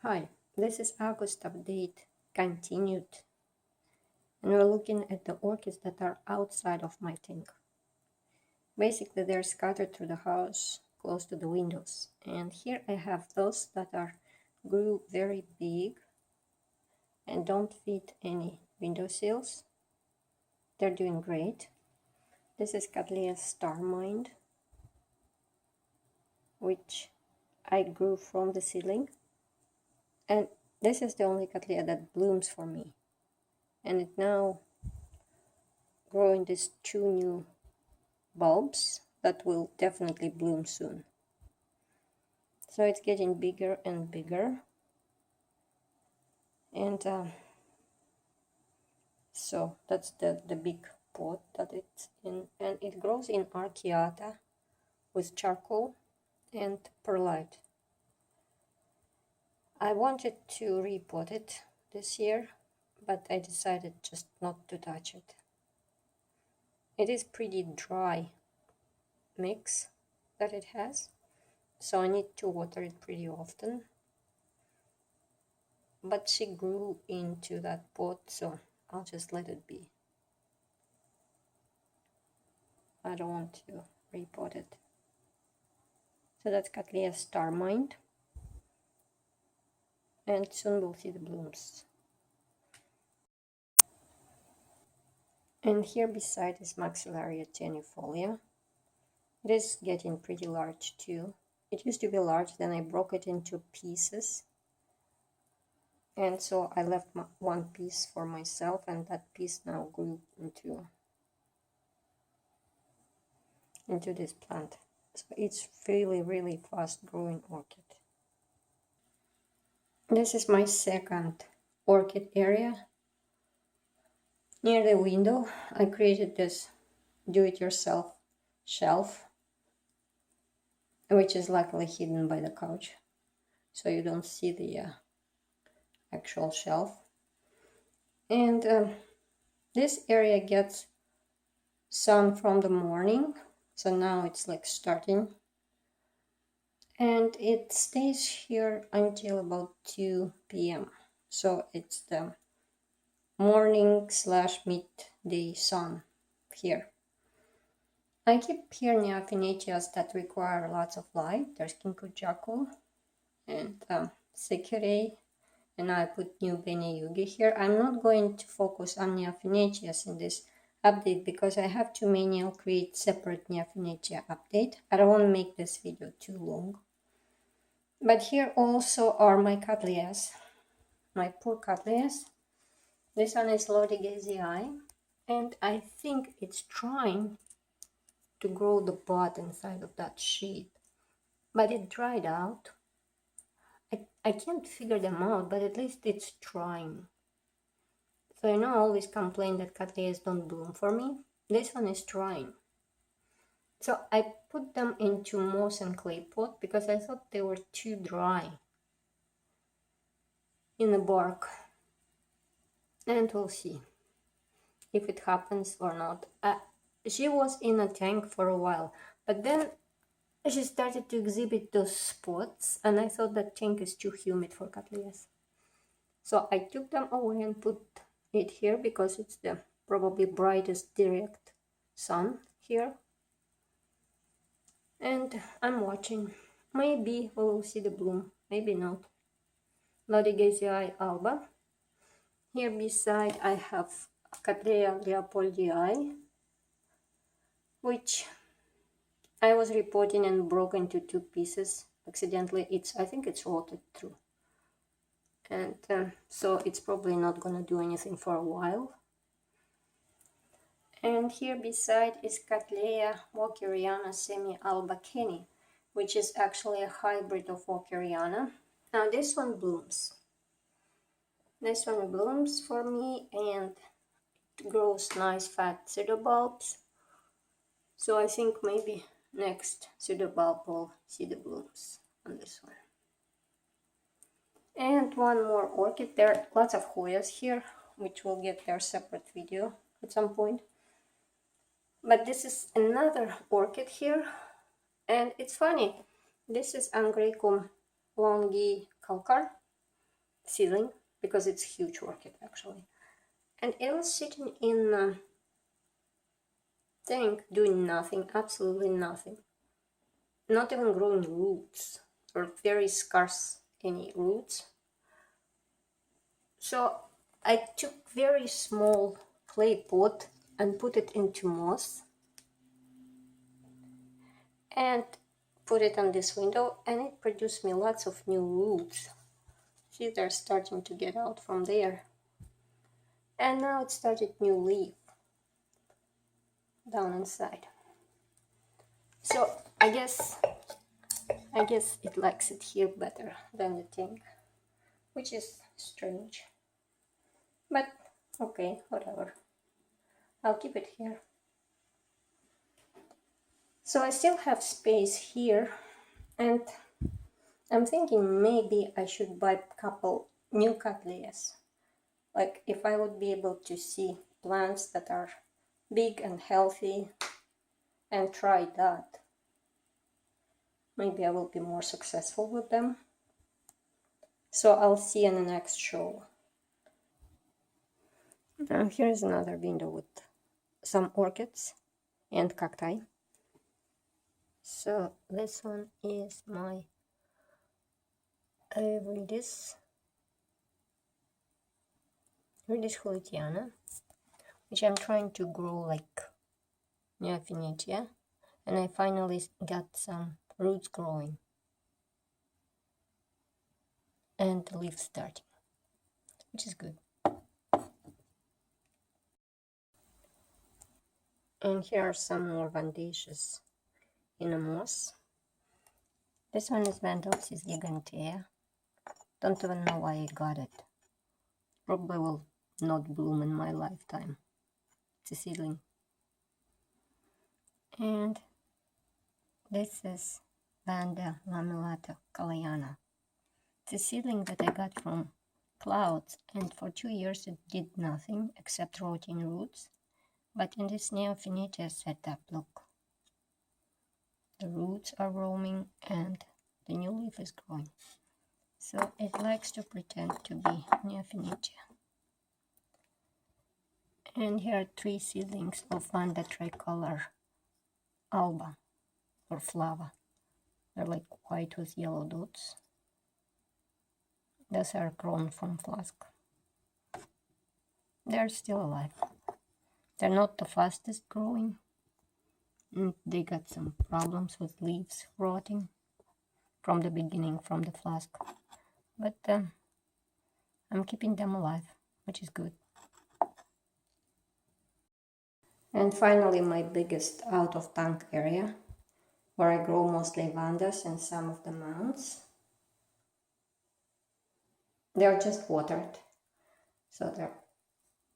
Hi, this is August update continued, and we're looking at the orchids that are outside of my tank. Basically, they're scattered through the house close to the windows, and here I have those that grew very big and don't fit any windowsills. They're doing great. This is Cataleya's Star Mind, which I grew from the seedling, and this is the only Cataleya that blooms for me, and it now growing these two new bulbs that will definitely bloom soon. So it's getting bigger and bigger, and so that's the big pot that it's in, and it grows in archiata with charcoal and perlite. I wanted to repot it this year, but I decided just not to touch it. It is pretty dry mix that it has, so I need to water it pretty often. But she grew into that pot, so I'll just let it be. I don't want to repot it. So that's Cataleya's Star Mind, and soon we'll see the blooms. And here beside is Maxillaria tenuifolia. It is getting pretty large too. It used to be large, then I broke it into pieces. And so I left one piece for myself, and that piece now grew into this plant. So it's really fast growing orchid. This is my second orchid area. Near the window, I created this do-it-yourself shelf, which is luckily hidden by the couch, so you don't see the actual shelf. And this area gets sun from the morning, so now it's like starting, and it stays here until about 2 p.m. so it's the morning / midday sun here. I keep here Neophyneteas that require lots of light. There's Kinkujaku and Sekirei, and I put new Bene Yugi here. I'm not going to focus on Neophyneteas in this update because I have too many. I'll create separate Neophynetea update. I don't want to make this video too long. But here also are my Cataleyas, my poor Cataleyas. This one is Lodigazii, and I think it's trying to grow the bud inside of that sheet, but it dried out. I can't figure them out, but at least it's trying. So I always complain that Cataleyas don't bloom for me. This one is trying. So I put them into moss and clay pot because I thought they were too dry in the bark. And we'll see if it happens or not. She was in a tank for a while, but then she started to exhibit those spots, and I thought that tank is too humid for Cataleyas. So I took them away and put it here because it's the probably brightest direct sun here. And I'm watching. Maybe we will see the bloom, maybe not. Lodigazii alba. Here beside I have Cataleya leopoldii, which I was repotting and broke into 2 pieces accidentally. I think it's rotted through, and so it's probably not gonna do anything for a while. And here beside is Cataleya Walkie Rihanna semi-alba Kenny, which is actually a hybrid of Walkie Rihanna. Now this one blooms. This one blooms for me, and it grows nice fat pseudobulbs. So I think maybe next pseudobulb will see the blooms on this one. And one more orchid. There are lots of Hoyas here, which will get their separate video at some point. But this is another orchid here, and it's funny. This is Angraecum longi calcar, ceiling because it's a huge orchid actually. And it was sitting in a tank doing nothing, absolutely nothing. Not even growing roots, or very scarce any roots. So I took very small clay pot and put it into moss and put it on this window, and it produced me lots of new roots. See, they're starting to get out from there. And now it started new leaf down inside. So I guess it likes it here better than the tank, which is strange. But okay, whatever. I'll keep it here. So I still have space here, and I'm thinking maybe I should buy a couple new Cataleyas. Like if I would be able to see plants that are big and healthy and try that, maybe I will be more successful with them. So I'll see in the next show. Now here's another window with some orchids and cacti. So this one is my Rihanna, which I'm trying to grow like Neophinitia, and I finally got some roots growing and the leaves starting, which is good. And here are some more Vandaceous in a moss. This one is Pandas gigantea. Don't even know why I got it. Probably will not bloom in my lifetime. It's a seedling. And this is Vanda lamellata kalayana. It's a seedling that I got from clouds, and for 2 years it did nothing except rotting roots. But in this Neophinitia setup, look, the roots are roaming and the new leaf is growing. So it likes to pretend to be Neophinitia. And here are 3 seedlings of Vanda tricolor alba or flava. They're like white with yellow dots. Those are grown from flask. They're still alive. They're not the fastest growing. And they got some problems with leaves rotting from the beginning, from the flask. But I'm keeping them alive, which is good. And finally, my biggest out of tank area, where I grow mostly Vandas and some of the mounts. They're just watered, so they're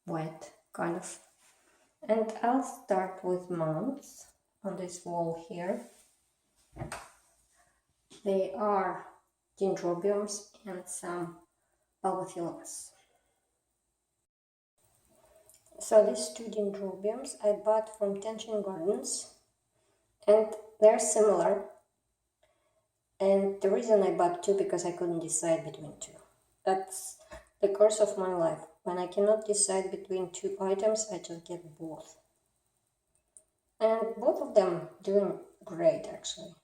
wet, kind of. And I'll start with mounts on this wall here. They are dendrobiums and some albophyllums. So these 2 dendrobiums I bought from Tension Gardens, and they're similar. And the reason I bought 2 because I couldn't decide between 2. That's the curse of my life. When I cannot decide between 2 items, I just get both. And both of them doing great actually.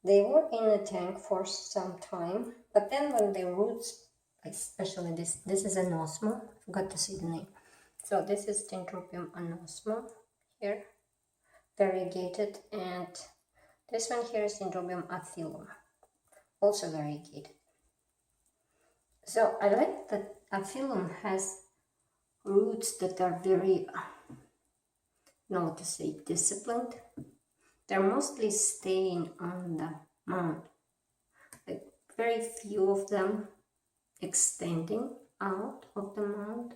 They were in a tank for some time, but then when the roots, especially this is anosmo, I forgot to say the name. So this is Dendrobium anosmo here, variegated, and this one here is Dendrobium aphyllum, also variegated. So I like that aphyllum has roots that are very, not to say disciplined. They're mostly staying on the mound. Like very few of them extending out of the mound.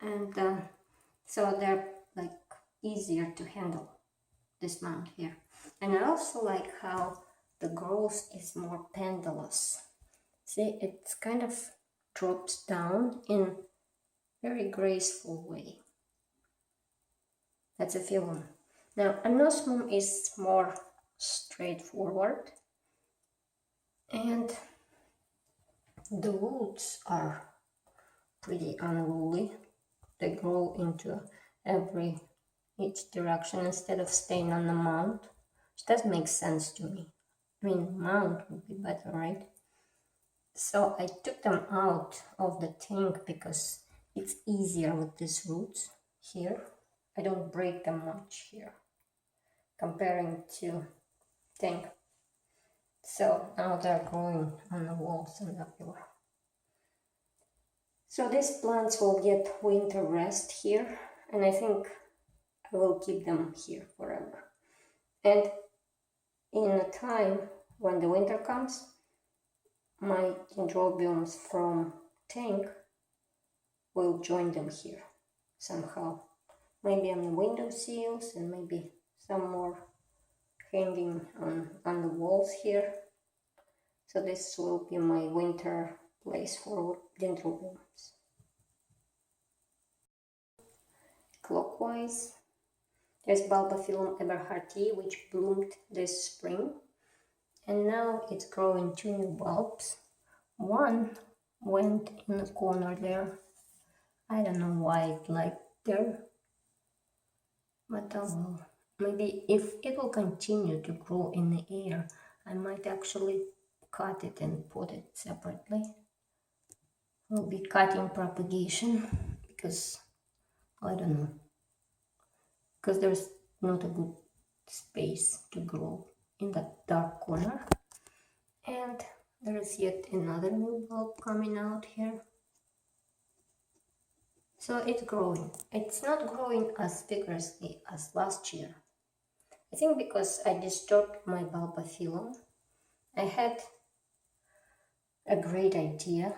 And so they're like easier to handle, this mound here. And I also like how the growth is more pendulous. See, it kind of drops down in very graceful way. That's a phyllum. Now, anosmum is more straightforward, and the roots are pretty unruly. They grow into each direction instead of staying on the mound, which does make sense to me. I mean, mound would be better, right? So I took them out of the tank because it's easier with these roots here. I don't break them much here comparing to tank. So now they're growing on the walls and everywhere. So these plants will get winter rest here, and I think I will keep them here forever. And in a time when the winter comes, my dendrobiums from tank will join them here somehow. Maybe on the window sills and maybe some more hanging on the walls here. So this will be my winter place for dendrobiums. Clockwise, there's Bulbophyllum eberhardtii, which bloomed this spring, and now it's growing 2 new bulbs. One went in the corner there. I don't know why it like there, but maybe if it will continue to grow in the air, I might actually cut it and put it separately. We'll be cutting propagation because I don't know, because there's not a good space to grow in that dark corner. And there is yet another new bulb coming out here. So it's growing. It's not growing as vigorously as last year. I think because I disturbed my Bulbophyllum. I had a great idea,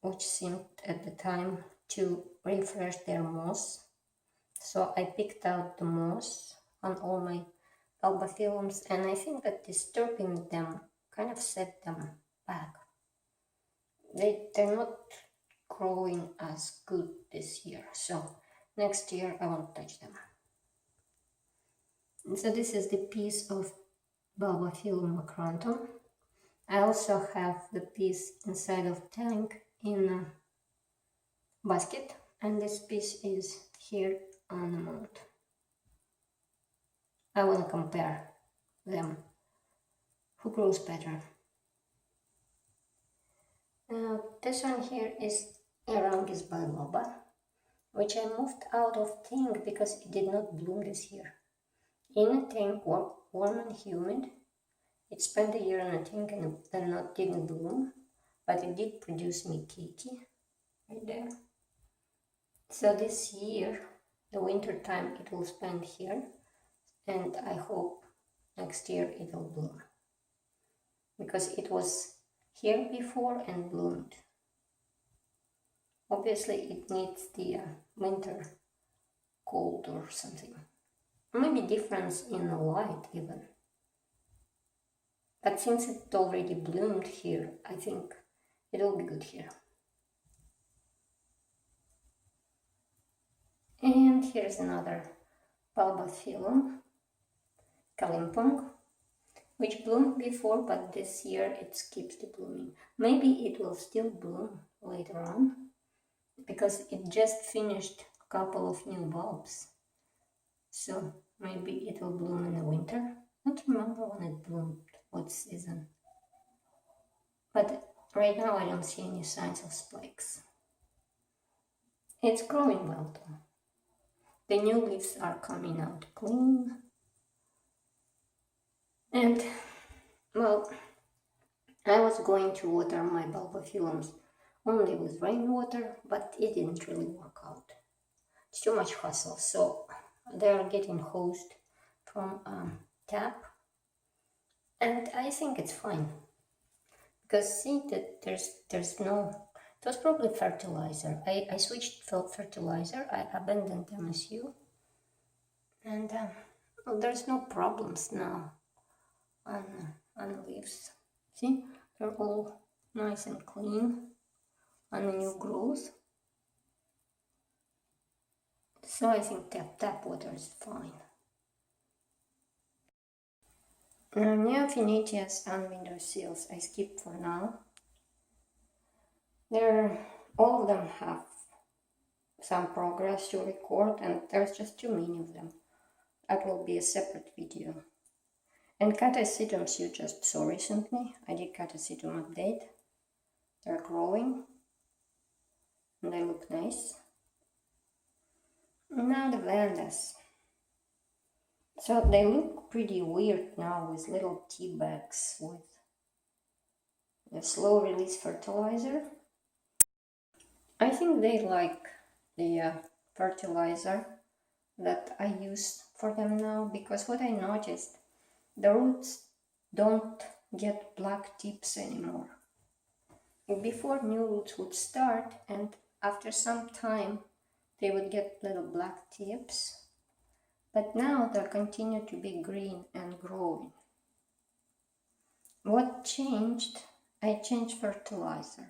which seemed at the time to refresh their moss. So I picked out the moss on all my Bulbophyllums, and I think that disturbing them kind of set them back. They're not growing as good this year, so next year I won't touch them. And so this is the piece of Bulbophyllum macranthum. I also have the piece inside of tank in a basket, and this piece is here on the mount. I want to compare them. Who grows better? This one here is Arangus biloba, which I moved out of tank because it did not bloom this year. In a tank, warm and humid, it spent a year in a tank and then didn't bloom, but it did produce me keiki right there. So this year, the winter time, it will spend here, and I hope next year it will bloom, because it was here before and bloomed. Obviously it needs the winter cold or something, maybe difference in the light even, but since it already bloomed here, I think it will be good here. And here's another Bulbophyllum Kalimpong, which bloomed before, but this year it skips the blooming. Maybe it will still bloom later on, because it just finished a couple of new bulbs. So maybe it will bloom in the winter. I don't remember when it bloomed, what season. But right now I don't see any signs of spikes. It's growing well though. The new leaves are coming out clean. And, well, I was going to water my Bulbophyllums only with rainwater, but it didn't really work out. It's too much hassle, so they are getting hosed from tap, and I think it's fine, because see that there's no, it was probably fertilizer. I switched fertilizer, I abandoned MSU, and well, there's no problems now on the leaves. See, they're all nice and clean on the new growth. So I think tap water is fine. Neophinetias and window sills I skip for now. All of them have some progress to record, and there's just too many of them. That will be a separate video. And catasetums you just saw recently. I did catasetum update. They're growing and they look nice. Now the Pandas. So they look pretty weird now with little tea bags with the slow release fertilizer. I think they like the fertilizer that I use for them now, because what I noticed, the roots don't get black tips anymore. Before, new roots would start, and after some time they would get little black tips, but now they continue to be green and growing. What changed? I changed fertilizer.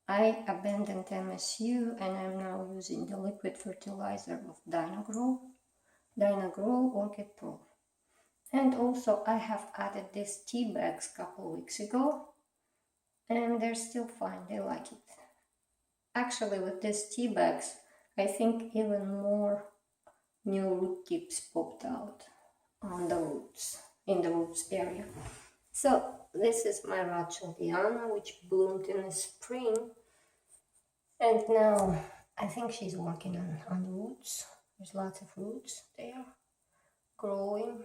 I abandoned MSU and I'm now using the liquid fertilizer of Dynagrow Orchid Pro. And also I have added these tea bags a couple weeks ago, and they're still fine, they like it. Actually, with these tea bags, I think even more new root tips popped out on the roots, in the roots area. So this is my Rihanna, which bloomed in the spring, and now I think she's working on the roots. There's lots of roots there growing.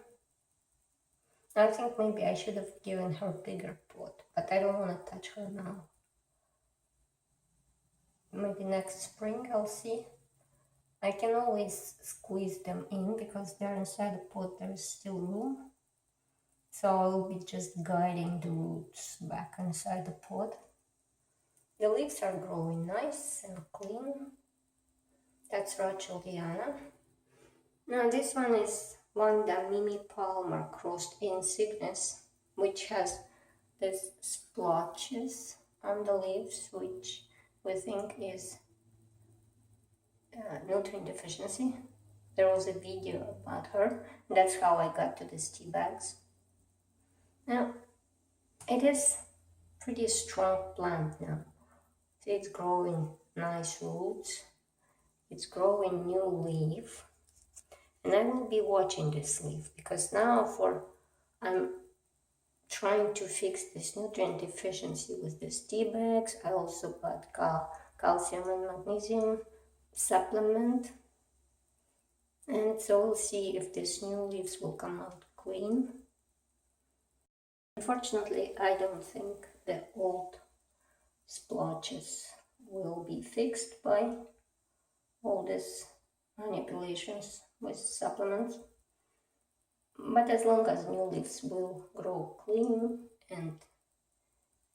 I think maybe I should have given her a bigger pot, but I don't want to touch her now. Maybe next spring I'll see. I can always squeeze them in because they're inside the pot, there is still room. So I'll be just guiding the roots back inside the pot. The leaves are growing nice and clean. That's Rihanna. Now this one is Wanda Mimi Palmer crossed in Cygnus, which has these splotches on the leaves, which we think is nutrient deficiency. There was a video about her. That's how I got to these tea bags. Now, it is pretty strong plant now. See, it's growing nice roots. It's growing new leaf. And I will be watching this leaf because now I'm trying to fix this nutrient deficiency with these tea bags. I also bought calcium and magnesium supplement. And so we'll see if these new leaves will come out clean. Unfortunately, I don't think the old splotches will be fixed by all these manipulations with supplements. But as long as new leaves will grow clean and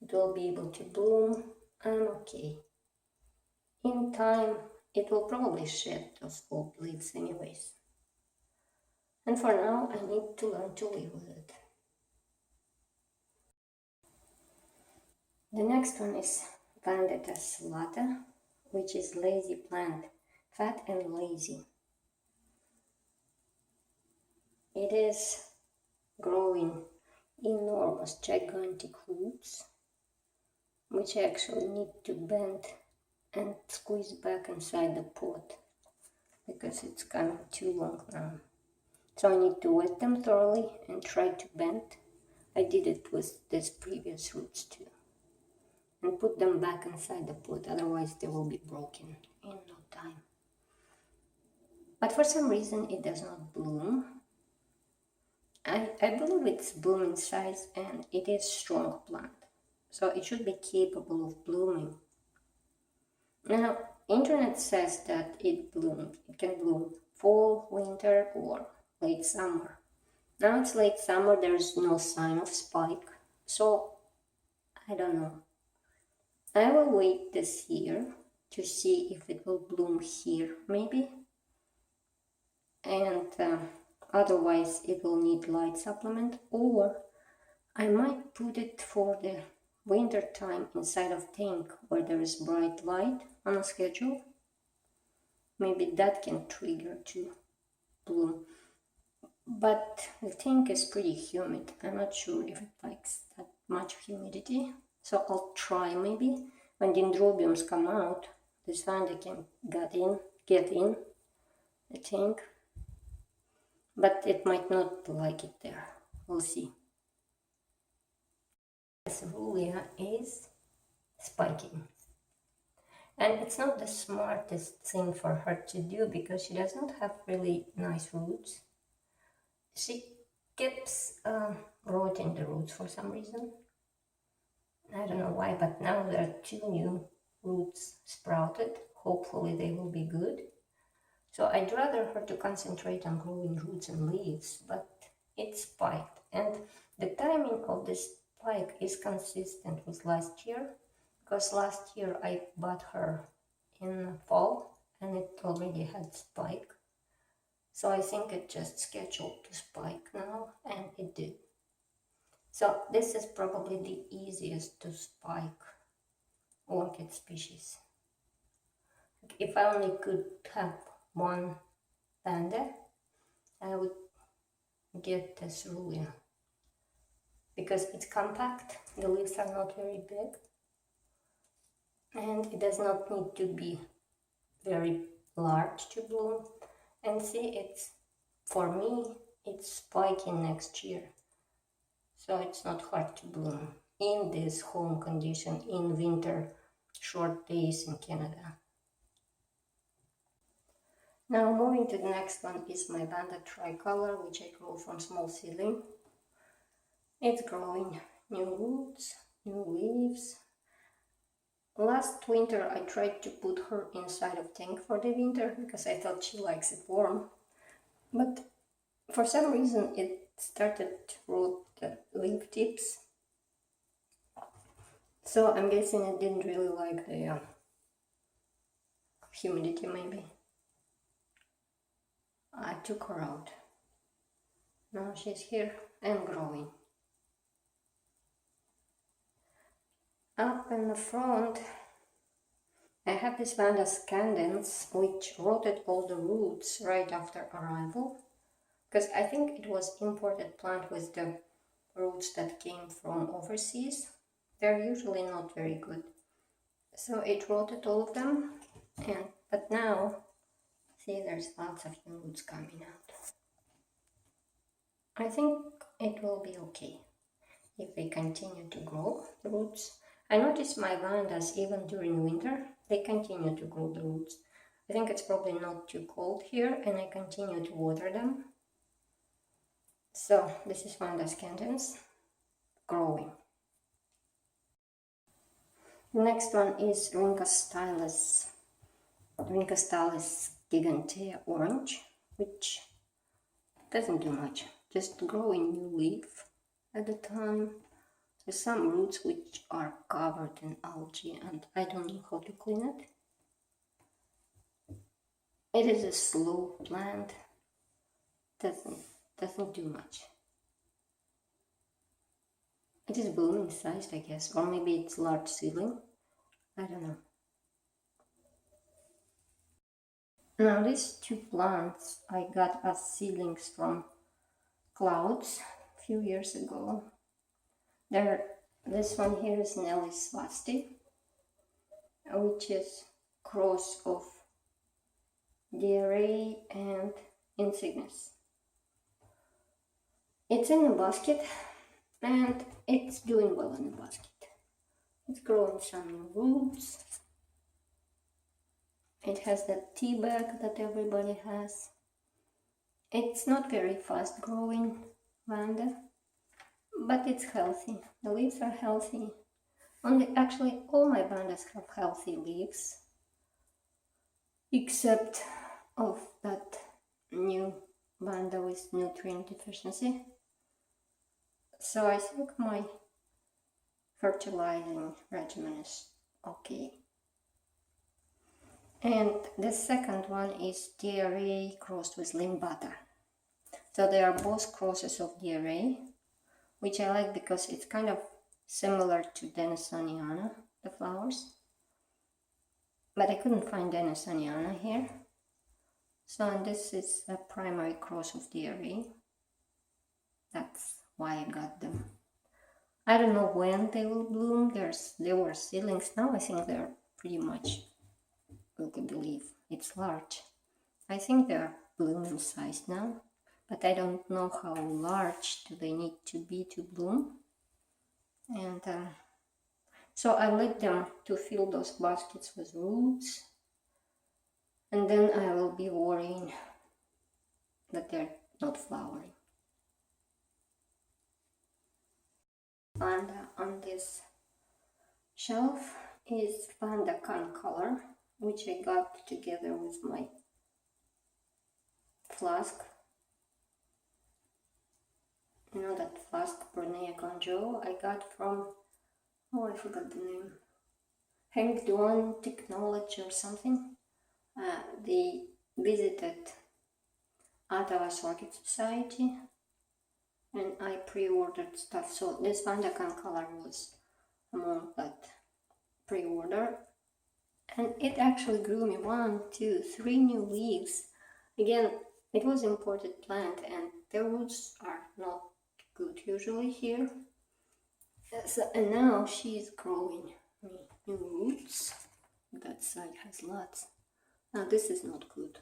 it will be able to bloom, I'm okay. In time, it will probably shed those old leaves anyways. And for now, I need to learn to live with it. The next one is Pandas lata, which is lazy plant, fat and lazy. It is growing enormous, gigantic roots, which I actually need to bend and squeeze back inside the pot because it's coming too long now. So I need to wet them thoroughly and try to bend. I did it with these previous roots too. And put them back inside the pot, otherwise they will be broken in no time. But for some reason it does not bloom. I believe it's blooming size and it is strong plant, so it should be capable of blooming. Now, internet says that it can bloom fall, winter or late summer. Now it's late summer, there's no sign of spike, so I don't know. I will wait this year to see if it will bloom here, maybe. And otherwise it will need light supplement, or I might put it for the winter time inside of tank where there is bright light on a schedule. Maybe that can trigger to bloom. But the tank is pretty humid. I'm not sure if it likes that much humidity. So I'll try maybe when dendrobiums come out, this vanda can get in, I think. But it might not like it there. We'll see. This Rulia is spiking. And it's not the smartest thing for her to do because she does not have really nice roots. She keeps rotting the roots for some reason. I don't know why, but now there are 2 new roots sprouted. Hopefully they will be good. So I'd rather her to concentrate on growing roots and leaves, but it's spiked. And the timing of this spike is consistent with last year, because last year I bought her in fall and it already had spike. So I think it just scheduled to spike now, and it did. So this is probably the easiest to spike orchid species. If I only could have one panda, I would get the cerulean because it's compact, the leaves are not very big, and it does not need to be very large to bloom. And see, it's, for me, it's spiking next year, so it's not hard to bloom in this home condition in winter short days in Canada. Now moving to the next one is my Vanda tricolor, which I grew from small seedling. It's growing new roots, new leaves. Last winter I tried to put her inside of tank for the winter because I thought she likes it warm. But for some reason it started to rot the leaf tips. So I'm guessing it didn't really like the humidity maybe. I took her out. Now she's here and growing. Up in the front I have this Vanda scandens, which rotted all the roots right after arrival, because I think it was imported plant with the roots that came from overseas. They're usually not very good. So it rotted all of them, but now, see, there's lots of new roots coming out. I think it will be okay if they continue to grow the roots. I noticed my Vandas, even during winter, they continue to grow the roots. I think it's probably not too cold here, and I continue to water them. So this is Vanda scandens growing. The next one is Rincostalis gigantea orange, which doesn't do much, just growing new leaf at a time. There's some roots which are covered in algae and I don't know how to clean it. It is a slow plant, doesn't do much. It is blooming sized, I guess, or maybe it's large seedling, I don't know. Now these 2 plants I got as seedlings from Clouds a few years ago. This one here is Nelly Swasti, which is cross of DRA and Insignis. It's in a basket and it's doing well in the basket. It's growing some new roots. It has that tea bag that everybody has. It's not very fast growing Vanda, but it's healthy. The leaves are healthy. Actually, all my Vandas have healthy leaves, except of that new Vanda with nutrient deficiency. So I think my fertilizing regimen is okay. And the second one is DRA crossed with Limbata. So they are both crosses of DRA, which I like because it's kind of similar to Denisoniana, the flowers. But I couldn't find Denisoniana here. So this is a primary cross of DRA. That's why I got them. I don't know when they will bloom. There were seedlings. Now I think they're pretty much, you can believe, it's large. I think they're blooming size now, but I don't know how large do they need to be to bloom. And so I let them to fill those baskets with roots, and then I will be worrying that they're not flowering. And on this shelf is Panda color, which I got together with my flask. You know that flask Brunei Ganjo I got from, oh, I forgot the name, Heng Duan Technology or something. They visited Ottawa Orchid Society and I pre-ordered stuff. So this Panda color was among that pre-order, and it actually grew me 1, 2, 3 new leaves. Again, it was imported plant and the roots are not good usually here. So, and now she's growing me new roots. That side has lots. Now this is not good.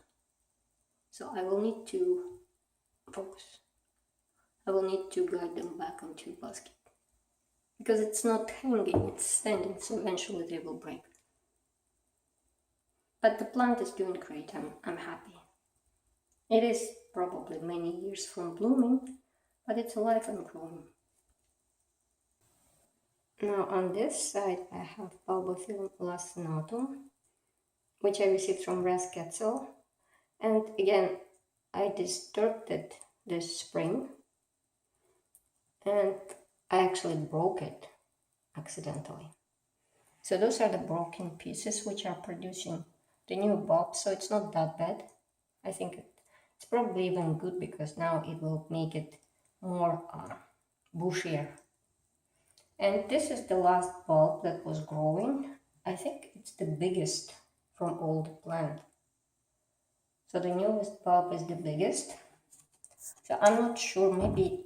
So I will need to focus. I will need to guide them back onto basket. Because it's not hanging, it's standing, so eventually they will break. But the plant is doing great, I'm happy. It is probably many years from blooming, but it's alive and growing. Now on this side I have Bulbophyllum lacinatum, which I received from Quetzal. And again, I disturbed it this spring and I actually broke it accidentally. So those are the broken pieces which are producing the new bulb, so it's not that bad. I think it's probably even good because now it will make it more bushier. And this is the last bulb that was growing. I think it's the biggest from all the plant. So the newest bulb is the biggest. So I'm not sure, maybe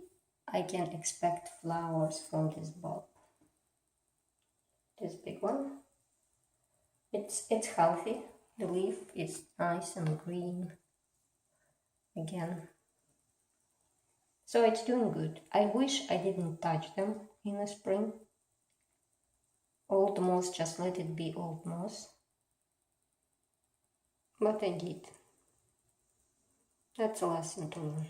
I can expect flowers from this bulb. This big one. It's healthy. The leaf is nice and green again. So it's doing good. I wish I didn't touch them in the spring. Old moss, just let it be old moss. But I did. That's a lesson to learn.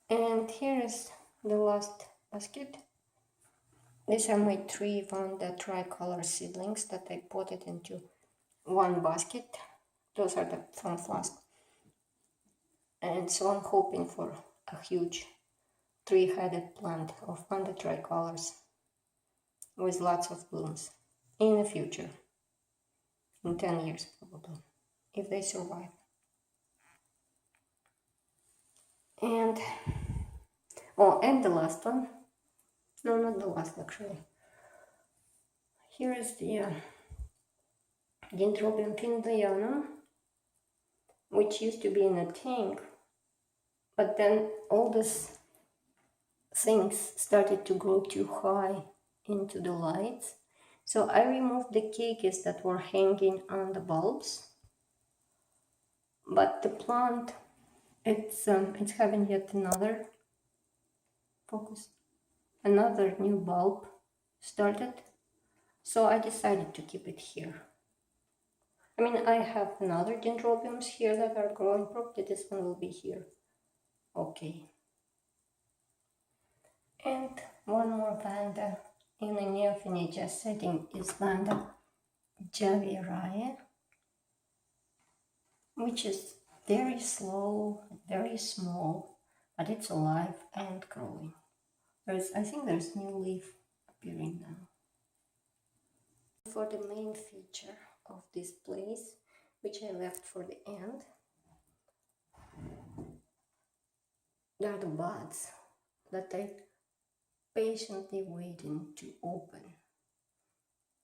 And here is the last basket. These are my 3 Vanda tricolor seedlings that I potted into one basket. Those are the from flask. And so I'm hoping for a huge 3-headed plant of Vanda tricolors with lots of blooms in the future. In 10 years probably, if they survive. And, oh, and the last one. No, not the last actually. Here is the Dendrobium Pandas, which used to be in a tank, but then all these things started to grow too high into the lights. So I removed the cages that were hanging on the bulbs, but the plant, it's having yet another another new bulb started, so I decided to keep it here. I mean, I have another dendrobiums here that are growing. Probably this one will be here. Okay. And one more Vanda in a neophenicia setting is Vanda Javierae, which is very slow, very small, but it's alive and growing. I think there's new leaf appearing now. For the main feature of this place, which I left for the end, there are the buds that I patiently waiting to open.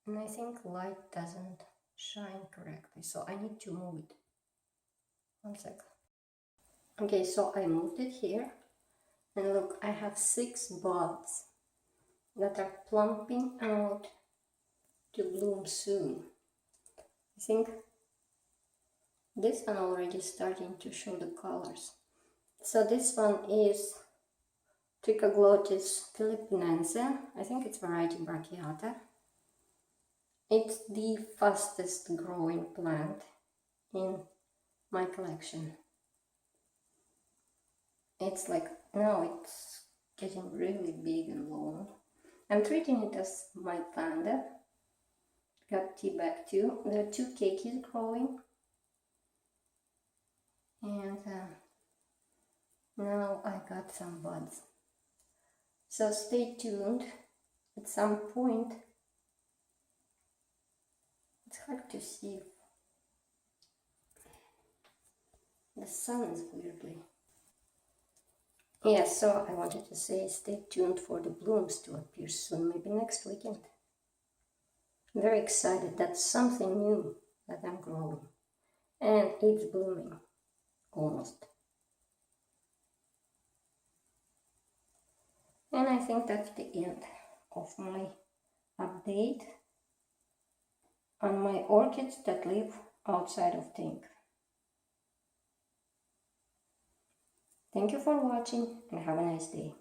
And I think light doesn't shine correctly, so I need to move it. One sec. Okay, so I moved it here, and look, I have 6 buds that are plumping out to bloom soon. I think this one already starting to show the colors. So this one is Trichoglottis philippinense. I think it's variety brachiata. It's the fastest growing plant in my collection. It's like, now it's getting really big and long. I'm treating it as my panda. Got tea bag too. There are 2 cakeys growing. And now I got some buds. So stay tuned. At some point, it's hard to see. The sun is weirdly. Yeah, so I wanted to say stay tuned for the blooms to appear soon, maybe next weekend. I'm very excited. That's something new that I'm growing. And it's blooming. Almost. And I think that's the end of my update on my orchids that live outside of tank. Thank you for watching and have a nice day.